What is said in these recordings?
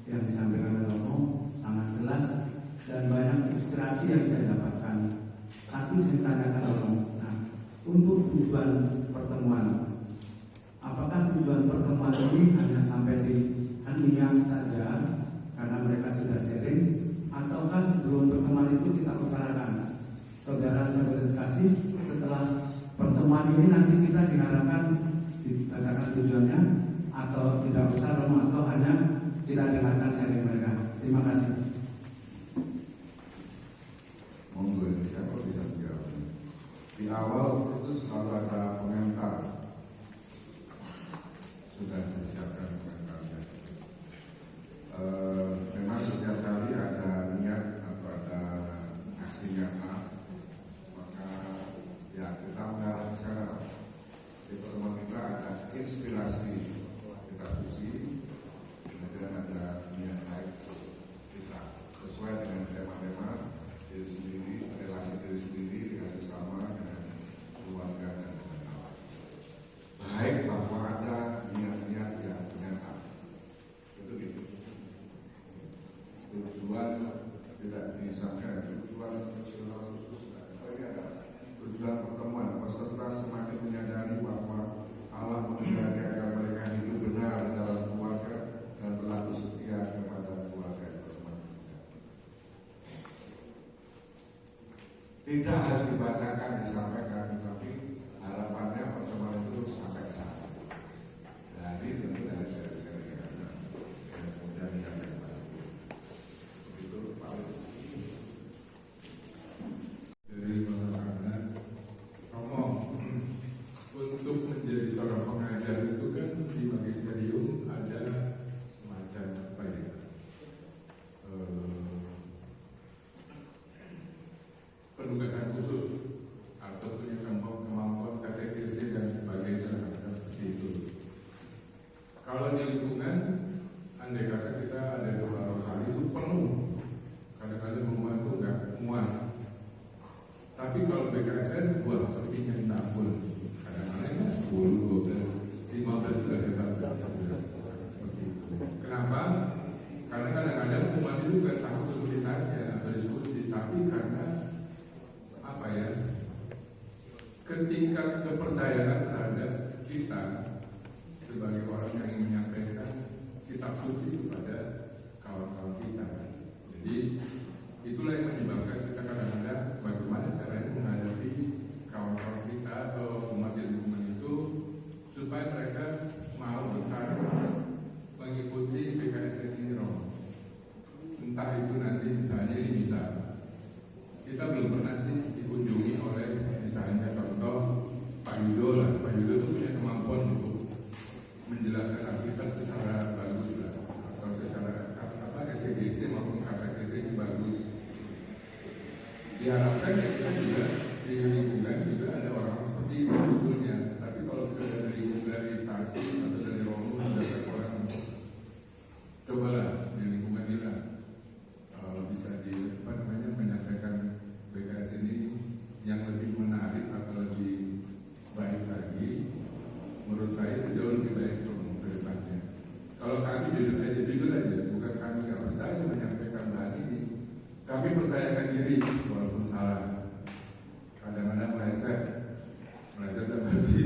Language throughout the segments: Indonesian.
yang disampaikan oleh Romo sangat jelas dan banyak inspirasi yang saya dapatkan. Satu saya tanyakan Romo, nah, untuk tujuan pertemuan, apakah tujuan pertemuan ini hanya sampai di Haniang saja karena mereka sudah sharing, ataukah sebelum pertemuan itu kita utarakan, saudara kasih, setelah pertemuan ini nanti kita diharapkan dibacakan tujuannya, atau tidak usah Romo, atau hanya kita dengarkan sharing mereka. Terima kasih. Monggo, siapa bisa menjawab? Di awal itu selalu ada komentar, sudah disiapkan komentarnya. Memang setiap kali ada niat atau ada aksi nyata, maka ya kita mengarah ke sana. Di pertemuan kita ada inspirasi, kita suci, kemudian ada niat baik kita sesuai dengan tema-tema diri sendiri, relasi diri sendiri dengan sesama, dengan keluarga dan dengan Allah. Baik bahwa ada niat-niat yang nyata. Itu gitu. Tujuan tidak disampaikan, tujuan personal khusus. Ini ada tujuan pertemuan peserta semakin menyadari bahwa Allah menghendaki agar mereka hidup benar dalam keluarga dan berlaku setia kepada keluarga yang berteman. Tidak harus dibacakan, disampaikan, tapi harapannya pertemuan itu sampai ke sana. Jadi tentu dari seri-seri yang kemudian disampaikan. Itu paling. Dari mana Romo, untuk menjadi seorang pengajar itu kan di magisterium ada semacam apa ya, penugasan khusus atau punya kemampuan katekesi dan sebagainya, seperti itu. Kalau di lingkungan, andai kata kita ada doa rosari itu penuh, kadang-kadang memuat itu nggak muat. Tapi kalau BKSN buat sepinya minta ampun, kadang-kadang 10, 12, 15 sudah kita seperti itu. Kenapa? Karena kadang-kadang umat itu kan takut ditanya atau diskusi, tapi karena apa ya? Ketingkat kepercayaan terhadap kita sebagai orang yang ingin menyampaikan kitab suci kepada kawan-kawan kita. Jadi itulah yang menyebabkan kita kadang-kadang bagaimana caranya menghadapi kawan-kawan kita atau umat di lingkungan itu supaya mereka mau bertaruh mengikuti PKS ini, Romo. Entah itu nanti misalnya ini bisa kita belum pernah sih dikunjungi oleh misalnya contoh Pak Yudo lah. Pak Yudo itu punya kemampuan untuk menjelaskan Alkitab secara bagus lah, atau secara apa SCGC maupun KTKC ini bagus. Diharapkan ya kita juga di lingkungan juga ada orang seperti itu sebetulnya. Tapi kalau misalnya dari stasi atau dari Romo ada orang, cobalah di lingkungan kita bisa menyampaikan BKS ini yang lebih menarik atau lebih baik lagi. Menurut saya itu jauh lebih baik untuk ke depannya. Kalau kami jujur aja, bukan kami nggak percaya menyampaikan bahan ini, kami percayakan diri walaupun salah. Kadang-kadang meleset dan berarti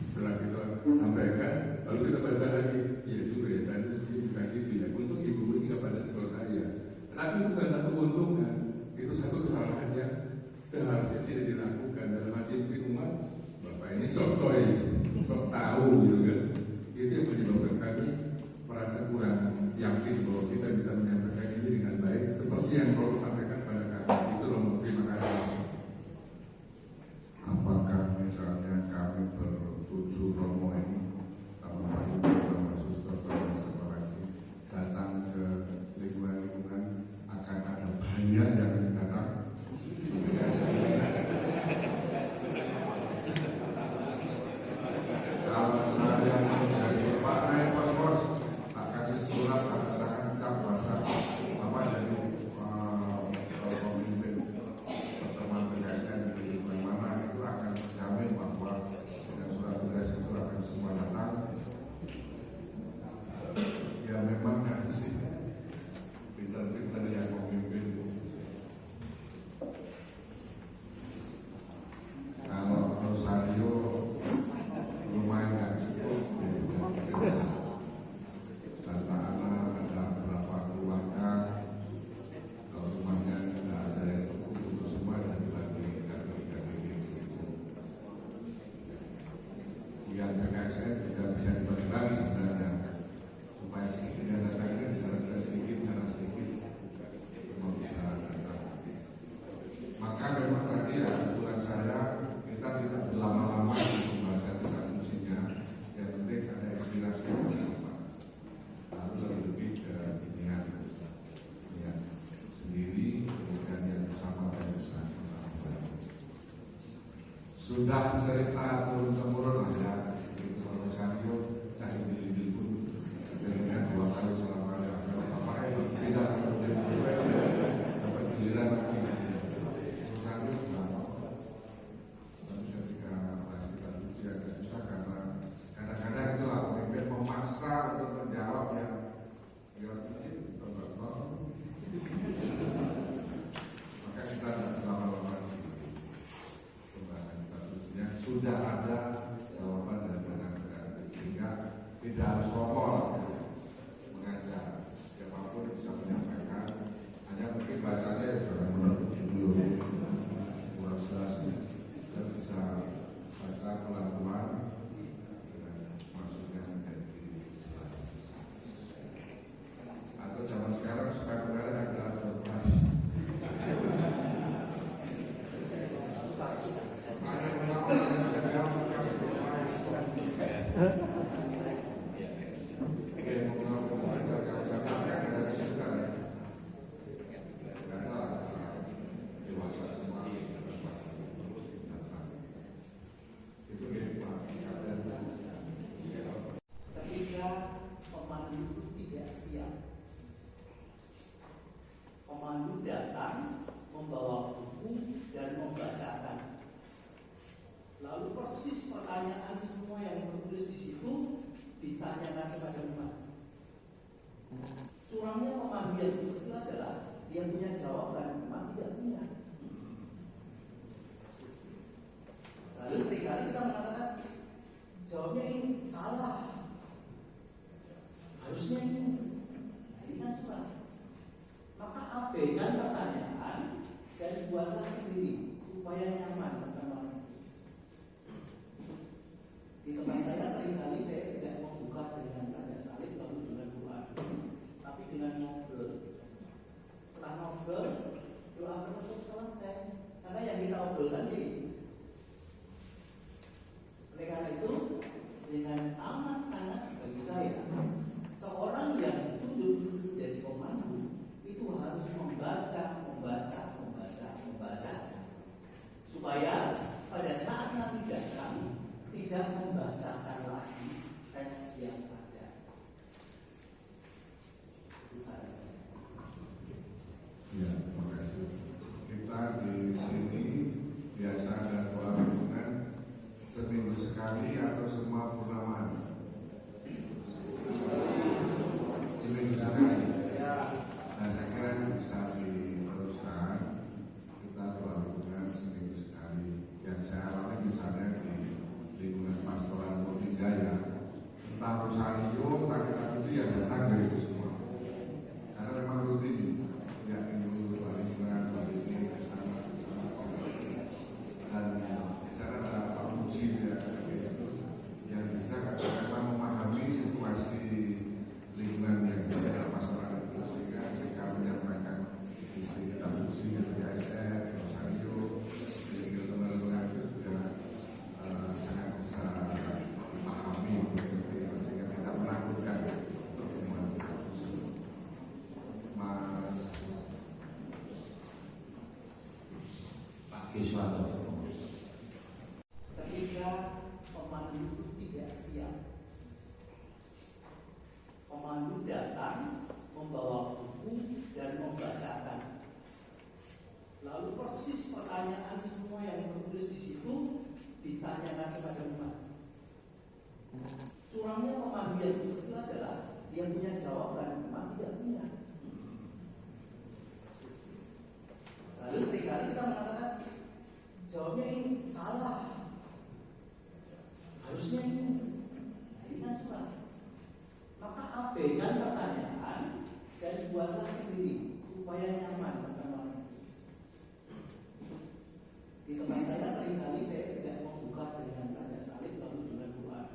setelah kita sampaikan, lalu kita baca lagi, iya juga ya, tadi bukan gitu ya. Untuk ibu ini nggak pada kalau saya, tapi bukan satu keuntungan, itu satu kesalahan yang seharusnya tidak dilakukan. ASN juga bisa dibagi-bagi sebenarnya supaya sedikit yang datangnya di sana sedikit, sana sedikit, semua bisa datang. Maka memang tadi ya usulan saya kita tidak berlama-lama di pembahasan tentang fungsinya, yang penting ada inspirasi yang berapa. Lalu lebih ke pilihan sendiri, kemudian yang bersama dan bersama. Sudah cerita turun-temurun ada itu kalau Sario cari beli pun dengan 2 kali selama apa tidak dapat giliran lagi Sario tapi ketika kita uji agak susah karena kadang-kadang itulah pemimpin memaksa untuk menjawab yang maka kita lama-lama sudah ada jawaban dari negara sehingga tidak harus formal mengajar siapapun bisa menyampaikan, hanya mungkin bahasanya jangan menurut dulu kurang jelas dan bisa baca pelan-pelan maksudnya menjadi jelas. Atau zaman sekarang supaya benar ada adaptasi. Pemandu datang membawa buku dan membacakan. Lalu persis pertanyaan semua yang tertulis di situ ditanyakan kepada umat. Curangnya pemandu yang seperti itu adalah dia punya jawaban, umat tidak punya. Lalu seringkali kita mengatakan jawabnya ini salah, harusnya ini. Nah, ini kan curang. Maka abaikan pertanyaan dan buatlah sendiri supaya nyaman bersama. Di tempat saya seringkali saya tidak membuka dengan tanda salib lalu dengan Quran, tapi dengan novel. Setelah novel, doa penutup selesai. Karena yang kita obrolkan jadi. Oleh karena itu, dengan amat sangat bagi saya, seorang yang dituduh jadi pemandu itu harus membaca, supaya pada saat nanti datang tidak membacakan lagi teks yang ada. Itu saja. Ya, terima kasih. Kita di sini biasa ada pola hubungan seminggu sekali atau semua purnamaan. Seminggu sekali. Nah, saya kira bisa diteruskan. Kita pola hubungan seminggu sekali. Yang saya alami misalnya di lingkungan pastoral Jaya, entah Rosario, entah kita itu yang datang dari itu semua. Karena memang rutin, ya minggu lingkungan balik ini bersama dan di sana ada Pak Muji yang bisa katakanlah memahami situasi lingkungan yang ada pastoral itu sehingga ketika menyampaikan isi kitab suci dari ASN, Rosario, teman-teman itu sudah sangat bisa dipahami sehingga tidak menakutkan pertemuan kasus. Mas Pak Kiswanto. Ketika pemandu itu tidak siap, pemandu datang membawa buku dan membacakan. Lalu persis pertanyaan semua yang tertulis di situ ditanyakan kepada umat. Curangnya pemandu yang seperti itu adalah dia punya jawaban, umat tidak punya. Lalu seringkali kita mengatakan jawabnya ini salah, harusnya ini. Nah, ini kan curang. Maka abaikan pertanyaan dan buatlah sendiri supaya nyaman bersama. Di tempat saya seringkali saya tidak membuka dengan tanda salib lalu dengan Quran,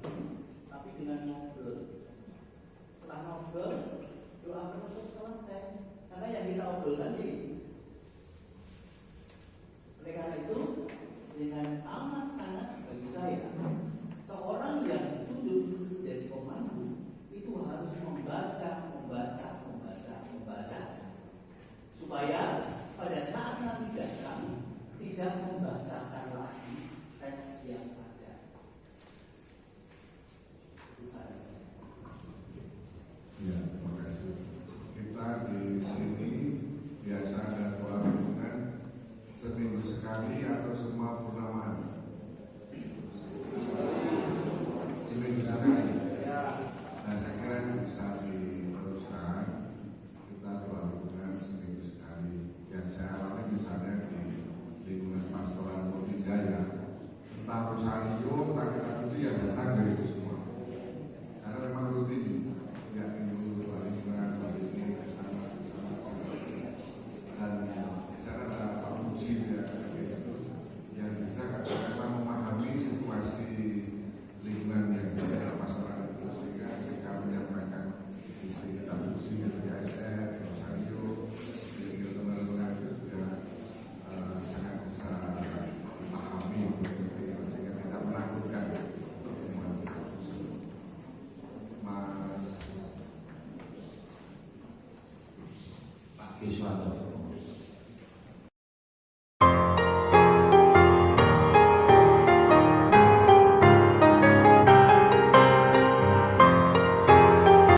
Kiswato.